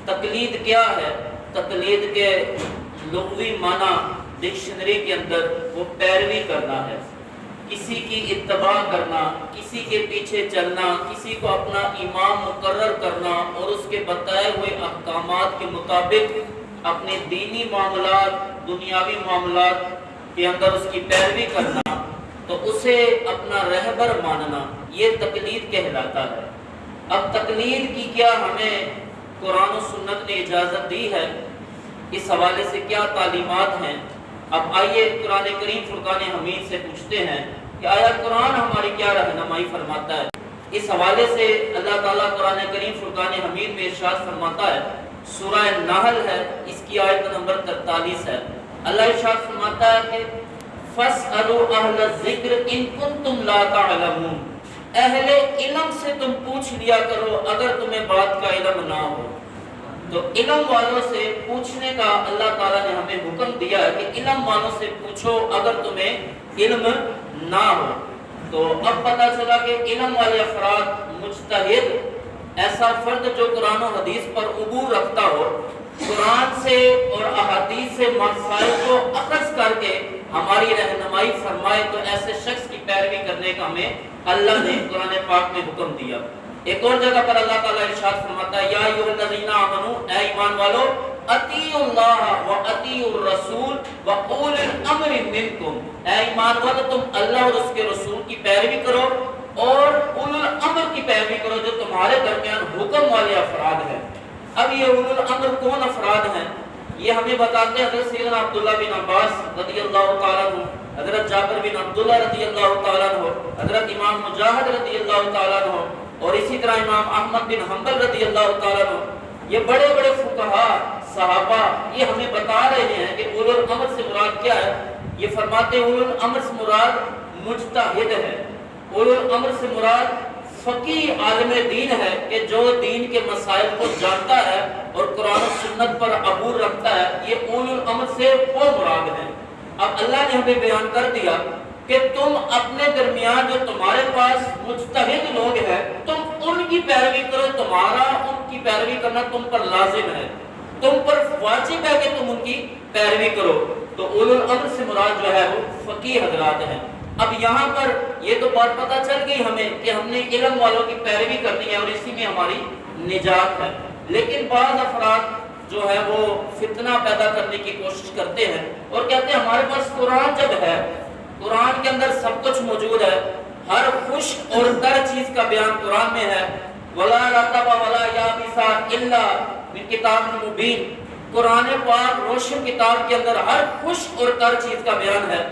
تقلید کیا ہے؟ تقلید کے لغوی معنی ڈکشنری کے اندر وہ پیروی کرنا ہے، کسی کی اتباع کرنا، کسی کے پیچھے چلنا، کسی کو اپنا امام مقرر کرنا اور اس کے بتائے ہوئے احکامات کے مطابق اپنے دینی معاملات، دنیاوی معاملات کے اندر اس کی پیروی کرنا، تو اسے اپنا رہبر ماننا، یہ تقلید کہلاتا ہے۔ اب تقلید کی کیا ہمیں قرآن و سنت نے اجازت دی ہے؟ اس حوالے سے کیا تعلیمات ہیں؟ اب آئیے قرآن کریم فرقان حمید سے پوچھتے ہیں کہ آیا قرآن ہماری کیا رہنمائی فرماتا ہے؟ اس حوالے سے اللہ تعالیٰ قرآن کریم فرقان حمید میں ارشاد فرماتا ہے، سورہ نحل ہے، اس کی آیت نمبر 43 ہے۔ اللہ ارشاد فرماتا ہے کہ فَاسْأَلُوا أَهْلَ الذِّكْرِ إِن كُنتُمْ لَا تَعْلَمُونَ، اہل علم سے تم پوچھ لیا کرو اگر تمہیں بات کا علم نہ ہو۔ تو علم والوں سے پوچھنے کا اللہ تعالیٰ نے ہمیں حکم دیا ہے کہ علم والوں سے پوچھو اگر تمہیں علم نہ ہو۔ تو اب پتہ چلا کہ علم والے افراد، مجتہد، ایسا فرد جو قرآن و حدیث پر عبور رکھتا ہو، قرآن سے اور احادیث سے مسائل کو اخذ کر کے ہماری رہنمائی فرمائے، تو ایسے شخص کی پیروی کرنے کا ہمیں اللہ نے قرآن پاک میں حکم دیا۔ ایک اور جگہ پر اللہ تعالیٰ ارشاد فرماتا ہے، یا ایھا الذین آمنوا، اے ایمان والو، اطیعوا اللہ و اطیعوا الرسول و اولی الامر منکم، اے ایمان والو تم اللہ اور اس کے رسول کی پیروی کرو اور اولی الامر کی پیروی کرو جو تمہارے درمیان حکم والے افراد ہیں۔ اب یہ اولی الامر کون افراد ہیں؟ یہ ہمیں بتاتے ہیں حضرت سیدنا عبداللہ بن عباس رضی اللہ تعالیٰ عنہ، حضرت جابر بن عبداللہ رضی اللہ تعالیٰ عنہ، حضرت امام مجاہد رضی اللہ تعالیٰ عنہ، اور اسی طرح امام احمد بن حنبل رضی اللہ تعالیٰ عنہ، یہ بڑے بڑے فقہا صحابہ یہ ہمیں بتا رہے ہیں کہ اولو الامر سے مراد کیا ہے۔ یہ فرماتے ہیں اولو الامر سے مراد مجتہد ہے، اولو الامر سے مراد فقیہ عالم دین ہے کہ جو دین کے مسائل کو جانتا ہے اور قرآن و سنت پر عبور رکھتا ہے، یہ اولو الامر سے وہ مراد ہے۔ اب اللہ نے ہمیں بیان کر دیا کہ تم اپنے درمیان جو تمہارے پاس مجتہد لوگ ہیں تم ان کی پیروی کرو، تمہارا ان کی پیروی کرنا تم پر لازم ہے، تم پر واجب ہے کہ تم ان کی پیروی کرو۔ تو اولو الامر سے مراد جو ہے وہ فقیہ حضرات ہیں۔ اب یہاں پر یہ تو بات پتہ چل گئی ہمیں کہ ہم نے علم والوں کی پیروی کرنی ہے اور اسی میں ہماری نجات ہے، لیکن بعض افراد جو ہے وہ فتنہ پیدا کرنے کی کوشش کرتے ہیں اور کہتے ہیں ہمارے پاس قرآن جب ہے، قرآن کے اندر سب کچھ موجود ہے، ہر خشک اور تر چیز کا بیان قرآن میں ہے، وَلَا رَطَبَ وَلَا يَابِسَ إِلَّا مِن كِتَابٍ مُبِينٍ، قرآن پاک روشن کتاب کے اندر ہر خشک اور تر چیز کا بیان ہے۔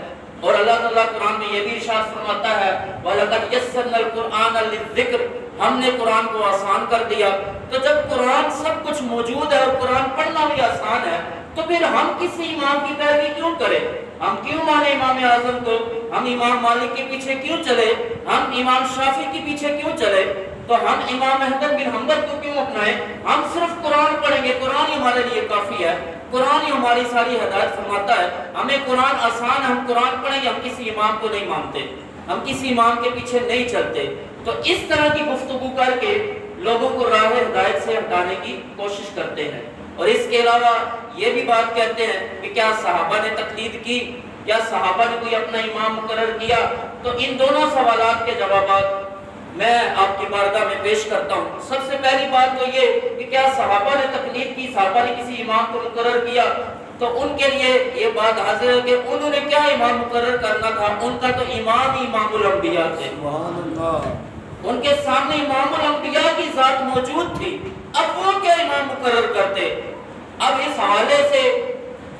اور اللہ تعالیٰ قرآن میں یہ بھی ارشاد فرماتا ہے وَلَقَدْ يَسَّرْنَا الْقُرْآنَ لِلذِّكْرِ، ہم نے قرآن کو آسان کر دیا۔ تو جب قرآن سب کچھ موجود ہے اور قرآن پڑھنا بھی آسان ہے تو پھر ہم کسی امام کی پیروی کیوں کریں؟ ہم کیوں مانے امام اعظم کو؟ ہم امام مالک کے پیچھے کیوں چلے؟ ہم امام شافعی کے پیچھے کیوں چلے؟ تو ہم امام احمد بن حنبل کو کیوں اپنائیں؟ ہم صرف قرآن پڑھیں گے، قرآن ہی ہمارے لیے کافی ہے، قرآن ہی ہماری ساری ہدایت فرماتا ہے، ہمیں قرآن آسان ہے، ہم قرآن پڑھیں گے، ہم کسی امام کو نہیں مانتے، ہم کسی امام کے پیچھے نہیں چلتے۔ تو اس طرح کی گفتگو کر کے لوگوں کو راہ ہدایت سے ہٹانے کی کوشش کرتے ہیں۔ اور اس کے علاوہ یہ بھی بات کہتے ہیں کہ کیا صحابہ نے تقلید کی؟ کیا صحابہ نے کوئی اپنا امام مقرر کیا؟ تو ان دونوں سوالات کے جوابات میں آپ کی بارگاہ میں پیش کرتا ہوں۔ سب سے پہلی بات تو یہ کہ کیا صحابہ نے تقلید کی؟ صحابہ نے کسی امام کو مقرر کیا؟ تو ان کے لیے یہ بات حاضر ہے کہ انہوں نے کیا امام مقرر کرنا تھا، ان کا تو امام ہی امام الانبیاء تھے، سبحان اللہ، ان کے سامنے امام الانبیاء کی ذات موجود تھی، اب وہ کیا امام مقرر کرتے؟ اب اس حوالے سے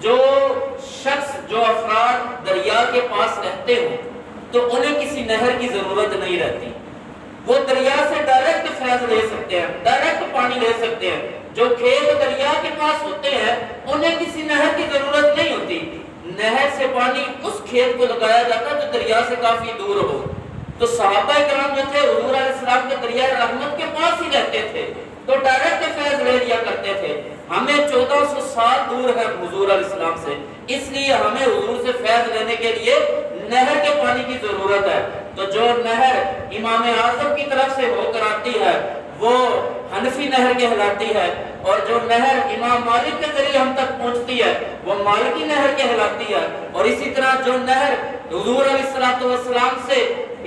جو شخص، جو افراد دریا کے پاس رہتے ہوں تو انہیں کسی نہر کی ضرورت نہیں رہتی، وہ دریا سے ڈائریکٹ فیض لے سکتے ہیں، ڈائریکٹ پانی لے سکتے ہیں۔ جو کھیت دریا کے پاس ہوتے ہیں انہیں کسی نہر کی ضرورت نہیں ہوتی، نہر سے پانی اس کھیت کو لگایا جاتا جو دریا سے کافی دور ہو۔ تو صحابہ کرام جو تھے حضور علیہ السلام کے دریائے رحمت کے پاس ہی رہتے تھے تو ڈائریکٹ فیض لے لیا کرتے تھے۔ ہمیں 1400 سال دور ہے حضور علیہ السلام سے، اس لیے ہمیں حضور سے فیض لینے کے لیے نہر کے پانی کی ضرورت ہے۔ تو جو نہر امام اعظم کی طرف سے ہو کر آتی ہے وہ حنفی نہر کہلاتی ہے، اور جو نہر امام مالک کے ذریعے ہم تک پہنچتی ہے وہ مالکی نہر کہلاتی ہے، اور اسی طرح جو نہر حضور علیہ السلام سے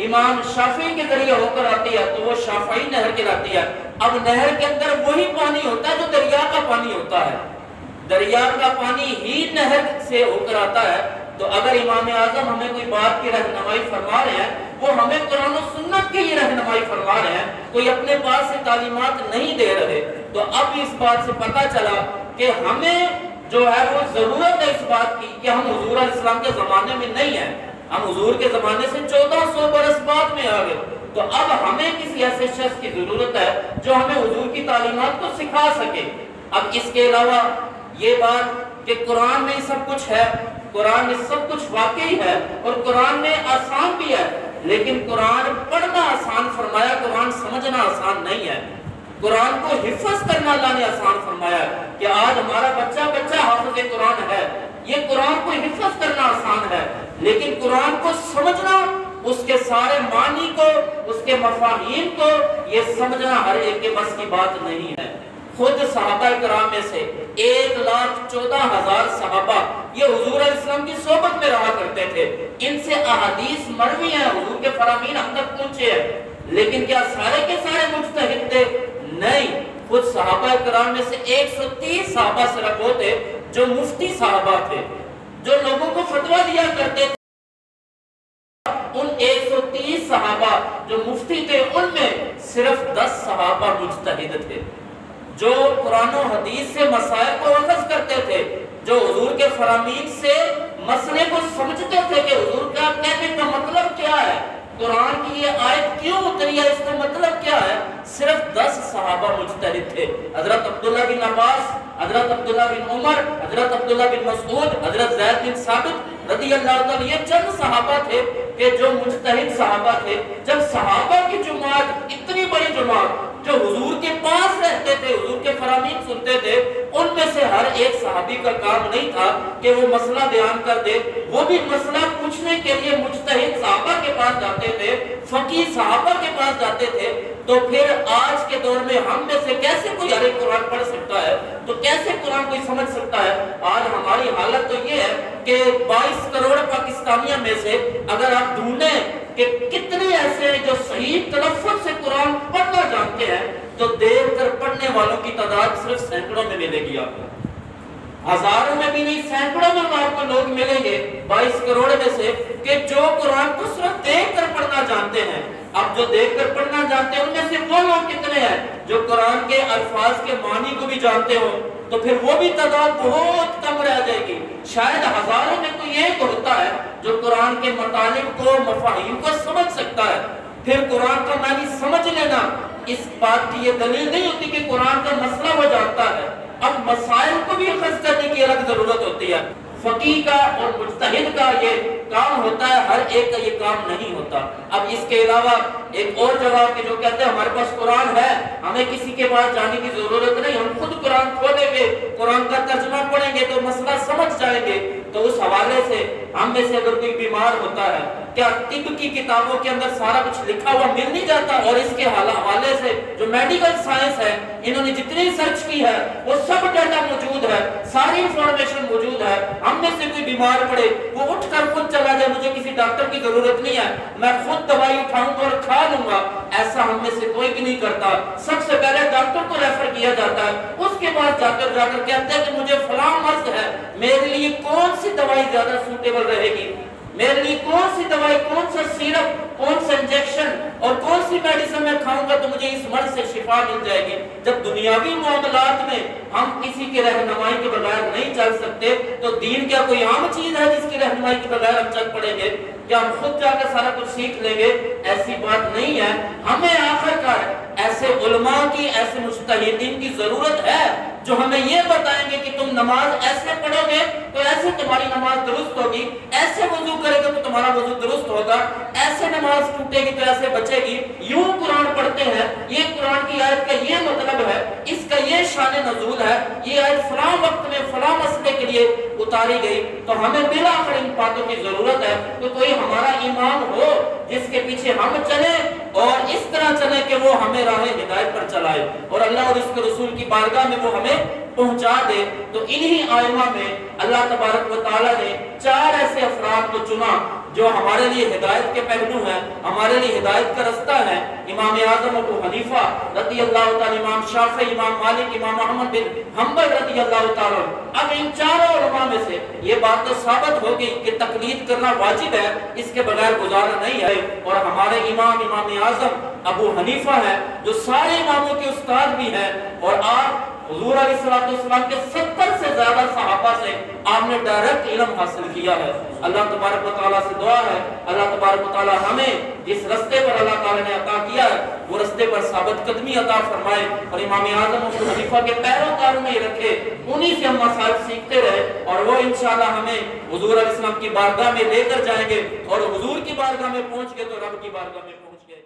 امام شافعی کے ذریعے ہو کر آتی ہے تو وہ شافعی نہر کہلاتی ہے۔ اب نہر کے اندر وہی پانی ہوتا ہے جو دریا کا پانی ہوتا ہے، دریا کا پانی ہی نہر سے ہو کر آتا ہے۔ تو اگر امام اعظم ہمیں کوئی بات کی رہنمائی فرما رہے ہیں، وہ ہمیں قرآن و سنت کی ہی رہنمائی فرما رہے ہیں، کوئی اپنے پاس سے تعلیمات نہیں دے رہے۔ تو اب اس بات سے پتہ چلا کہ ہمیں جو ہے وہ ضرورت ہے اس بات کی کہ ہم حضور علیہ السلام کے زمانے میں نہیں ہیں، ہم حضور کے زمانے سے 1400 برس بعد میں آ گئے۔ تو اب ہمیں کسی ایسے شخص کی ضرورت ہے جو ہمیں حضور کی تعلیمات کو سکھا سکے۔ اب اس کے علاوہ یہ بات کہ قرآن میں سب کچھ ہے، قرآن میں سب کچھ واقعی ہے، اور قرآن میں آسان بھی ہے، لیکن قرآن پڑھنا آسان فرمایا، قرآن سمجھنا آسان نہیں ہے۔ قرآن کو حفظ کرنا اللہ نے آسان فرمایا کہ آج ہمارا بچہ حافظ قرآن ہے، یہ قرآن کو حفظ کرنا آسان ہے، لیکن قرآن کو سمجھنا، اس کے سارے معنی کو، اس کے مفاہیم کو یہ سمجھنا ہر ایک کے بس کی بات نہیں ہے۔ خود صحابہ کرام میں سے 1,14,000 صحابہ یہ حضور علیہ السلام کی صحبت میں رہا کرتے تھے، ان سے احادیث مروی ہیں، حضور کے فرامین ہم تک پہنچے ہیں، لیکن کیا سارے کے سارے مجتہد تھے؟ نہیں، خود صحابہ کرام میں سے 130 صحابہ صرف وہ تھے جو مفتی صحابہ تھے، جو لوگوں کو فتویٰ دیا کرتے تھے۔ ان 130 صحابہ جو مفتی تھے ان میں صرف 10 صحابہ مجتہد تھے، جو قرآن و حدیث سے مسائل کو اخذ کرتے تھے، جو حضور کے فرامین سے مسئلے کو سمجھتے تھے کہ حضور کا کہنے کا مطلب کیا ہے، قرآن کی یہ آیت کیوں اتری ہے، اس کا مطلب کیا ہے۔ صرف 10 صحابہ مجتہد تھے، حضرت عبداللہ بن عباس، حضرت عبداللہ بن عمر، حضرت عبداللہ بن مسعود، حضرت زید بن ثابت رضی اللہ تعالیٰ، یہ چند صحابہ تھے کہ جو مجتہد صحابہ تھے۔ جب صحابہ کی جماعت، اتنی بڑی جماعت جو حضور کے پاس رہتے تھے، حضور کے فرامین سنتے تھے، ان میں سے ہر ایک صحابی کا کام نہیں تھا کہ وہ مسئلہ بیان کر دے، وہ بھی مسئلہ پوچھنے کے لیے مجتہد صحابہ کے پاس جاتے تھے، فقیہ صحابہ کے پاس جاتے تھے۔ تو پھر آج کے دور میں ہم میں سے کیسے کوئی قرآن پڑھ سکتا ہے، تو کیسے قرآن کوئی سمجھ سکتا ہے؟ آج ہماری حالت تو یہ ہے کہ 22 کروڑ پاکستانیوں میں سے اگر آپ ڈھونڈیں کہ کتنے ایسے ہیں جو صحیح تلفظ سے قرآن پڑھنا جانتے ہیں، تو دیکھ کر پڑھنے والوں کی تعداد صرف سینکڑوں میں ملے گی آپ کو، ہزاروں میں بھی نہیں، سینکڑوں میں آپ کو لوگ ملیں گے 22 کروڑ میں سے کہ جو قرآن کو صرف دیکھ کر پڑھنا جانتے ہیں۔ اب جو دیکھ کر پڑھنا جانتے ہیں ان میں سے وہ لوگ کتنے ہیں جو قرآن کے الفاظ کے معنی کو بھی جانتے ہو، تو پھر وہ بھی تعداد بہت کم رہ جائے گی۔ شاید ہزاروں میں کوئی ایک ہوتا ہے جو قرآن کے مطالب کو، مفاہیم کو سمجھ سکتا ہے۔ پھر قرآن کا معنی سمجھ لینا اس بات کی یہ دلیل نہیں ہوتی کہ قرآن کا مسئلہ وہ جانتا ہے۔ اب مسائل کو بھی اخذ کرنے کی الگ ضرورت ہوتی ہے۔ فقیہ کا اور مجتہد کا یہ کام ہوتا ہے، ہر ایک کا یہ کام نہیں ہوتا۔ اب اس کے علاوہ ایک اور جگہ کہ جو کہتے ہیں ہمارے پاس قرآن ہے، ہمیں کسی کے پاس جانے کی ضرورت نہیں، ہم خود قرآن کھولیں گے، قرآن کا ترجمہ پڑھیں گے تو مسئلہ سمجھ جائیں گے۔ تو اس حوالے سے ہم میں سے اگر کوئی بیمار ہوتا ہے، کیا طب کی کتابوں کے اندر سارا کچھ لکھا ہوا مل نہیں جاتا؟ اور اس کے حوالے سے جو میڈیکل سائنس ہے، انہوں نے جتنی سرچ کی ہے وہ سب ڈیٹا موجود ہے، ساری انفارمیشن موجود ہے۔ ہم میں سے کوئی بیمار پڑے، وہ اٹھ کر خود چلا جائے، مجھے کسی ڈاکٹر کی ضرورت نہیں ہے، میں خود دوائی اٹھاؤں گا اور کھا لوں گا، ایسا ہم میں سے کوئی بھی نہیں کرتا۔ سب سے پہلے ڈاکٹر کو ریفر کیا جاتا ہے، اس کے بعد جا کر کہتے ہیں کہ مجھے فلاں مرض ہے، میرے لیے کون سی دوائی زیادہ سوٹیبل رہے گی، میرے لیے کون سی دوائی، کون سا سیرپ، کون سا انجیکشن اور کون سی میڈیسن میں کھاؤں گا تو مجھے اس مرض سے شفا مل جائے گی۔ جب دنیاوی معاملات میں ہم کسی کی رہنمائی کے بغیر نہیں چل سکتے تو دین کیا کوئی عام چیز ہے جس کی رہنمائی کے بغیر ہم چل پڑیں گے؟ کیا ہم خود جا کر سارا کچھ سیکھ لیں گے؟ ایسی بات نہیں ہے۔ ہمیں آخر کار ایسے علماء کی، ایسے مجتہدین کی ضرورت ہے جو ہمیں یہ بتائیں گے کہ تم نماز ایسے پڑھو گے تو ایسے تمہاری نماز درست ہوگی، ایسے وضو کرے گے تو تمہارا وضو درست ہوگا، ایسے نماز ٹوٹے گی تو ایسے بچے گی۔ یوں قرآن پڑھتے ہیں، یہ قرآن کی آیت کا یہ مطلب ہے، اس کا یہ شان نزول ہے، یہ آیت فلاں وقت میں فلاں مسئلے کے لیے اتاری گئی۔ تو ہمیں بالآخر ان باتوں کی ضرورت ہے کہ کوئی ہمارا امام ہو جس کے پیچھے ہم چلیں اور اس طرح چلیں کہ وہ ہمیں راہ ہدایت پر چلائے اور اللہ اور اس کے رسول کی بارگاہ میں وہ ہمیں پہنچا دے۔ تو انہی آئمہ میں اللہ تبارک و تعالیٰ نے 4 ایسے افراد کو چنا جو ہمارے لیے ہدایت کے پہلو ہیں، ہمارے لیے ہدایت کا رستہ ہے۔ امام اعظم ابو حنیفہ رضی اللہ تعالیٰ، امام شافعی، امام مالک، امام احمد بن حنبل رضی اللہ تعالیٰ۔ اب ان 4 علماء میں سے یہ بات تو ثابت ہو گئی کہ تقلید کرنا واجب ہے، اس کے بغیر گزارا نہیں ہے۔ اور ہمارے امام اعظم ابو حنیفہ ہے جو سارے اماموں کے استاد بھی ہیں، اور آپ حضور علیہ السلام کے 70 سے زیادہ صحابہ سے آپ نے ڈائریکٹ علم حاصل کیا ہے۔ اللہ تبارک و تعالیٰ سے دعا ہے اللہ تبارک و تعالیٰ ہمیں جس رستے پر اللہ تعالیٰ نے عطا کیا ہے وہ رستے پر ثابت قدمی عطا فرمائے، اور امام اعظم ابو حنیفہ کے پیروکاروں میں رکھے، انہی سے ہم مسائل سیکھتے رہے، اور وہ انشاءاللہ ہمیں حضور علیہ السلام کی بارگاہ میں لے کر جائیں گے، اور حضور کی بارگاہ میں پہنچ گئے تو رب کی بارگاہ میں پہنچ گئے۔